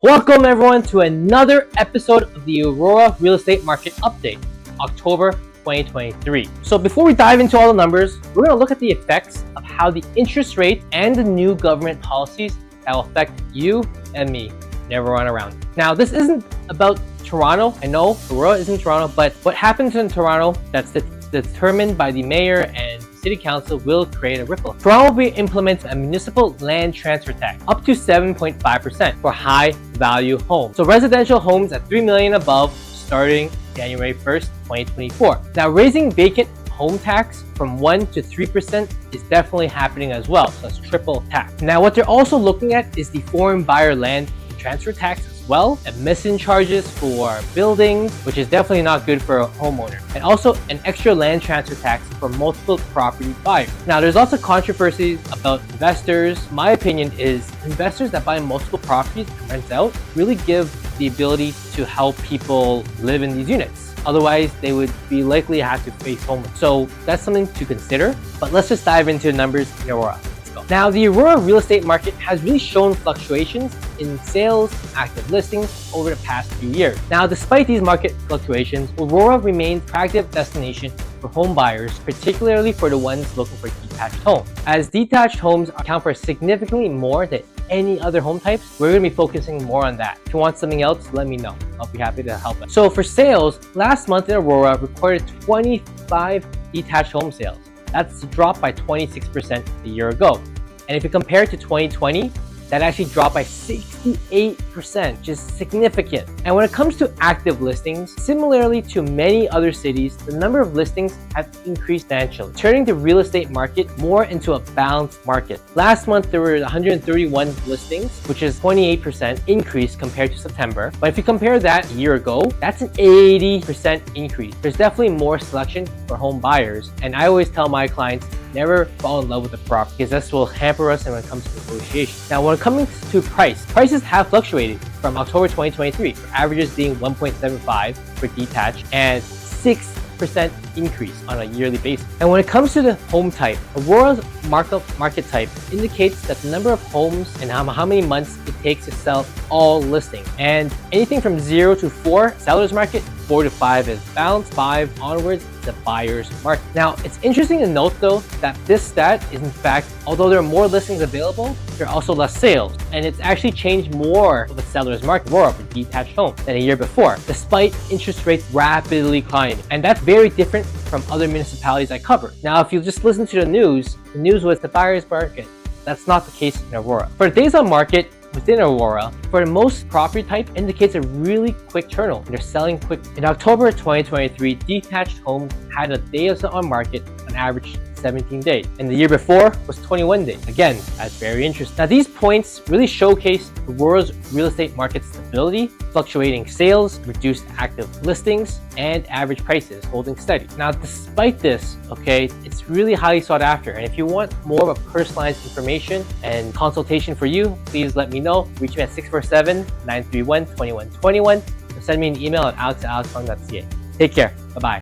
Welcome everyone to another episode of the Aurora Real Estate Market Update, October 2023. So before we dive into all the numbers, we're going to look at the effects of how the interest rate and the new government policies that will affect you and me and everyone around. Now, this isn't about Toronto. I know Aurora isn't Toronto, but what happens in Toronto that's determined by the mayor and City Council will create a ripple. Toronto will implement a municipal land transfer tax up to 7.5% for high value homes. So residential homes at $3 million above starting January 1st, 2024. Now raising vacant home tax from 1 to 3% is definitely happening as well. So it's triple tax. Now what they're also looking at is the foreign buyer land transfer tax as well, admission charges for buildings, which is definitely not good for a homeowner, and also an extra land transfer tax for multiple property buyers. Now there's lots of controversies about investors. My opinion is investors that buy multiple properties and rent out really give the ability to help people live in these units. Otherwise, they would be likely to have to face homeless. So that's something to consider, but let's just dive into the numbers in Aurora. Now, the Aurora real estate market has really shown fluctuations in sales, active listings over the past few years. Now, despite these market fluctuations, Aurora remains an attractive destination for home buyers, particularly for the ones looking for detached homes. As detached homes account for significantly more than any other home types, we're going to be focusing more on that. If you want something else, let me know. I'll be happy to help. So for sales, last month in Aurora recorded 25 detached home sales. That's a drop by 26% a year ago. And if you compare it to 2020, that actually dropped by 68%, which is significant. And when it comes to active listings, similarly to many other cities, the number of listings have increased substantially, turning the real estate market more into a balanced market. Last month, there were 131 listings, which is 28% increase compared to September. But if you compare that a year ago, that's an 80% increase. There's definitely more selection for home buyers. And I always tell my clients, never fall in love with the property because this will hamper us when it comes to negotiation. Now, when it comes to prices have fluctuated from October 2023, for averages being 1.75 for detached and 6% increase on a yearly basis. And when it comes to the home type, Aurora's market type indicates that the number of homes and how many months it takes to sell all listings. And anything from 0 to 4, seller's market, 4 to 5 is balanced, 5 onwards is the buyer's market. Now, it's interesting to note though that this stat is in fact, although there are more listings available, there are also less sales. And it's actually changed more of a seller's market for detached homes than a year before, despite interest rates rapidly climbing. And that's very different from other municipalities I cover. Now, if you just listen to the news was the buyer's market. That's not the case in Aurora. For the days on market within Aurora, for the most property type indicates a really quick turnover. They're selling quick. In October 2023, detached homes had a days on market on average 17 days. And the year before was 21 days. Again, that's very interesting. Now, these points really showcase Aurora's real estate market stability, fluctuating sales, reduced active listings, and average prices holding steady. Now, despite this, it's really highly sought after. And if you want more of a personalized information and consultation for you, please let me know. Reach me at 647-931-2121 or send me an email at alex@alexfund.ca. Take care. Bye-bye.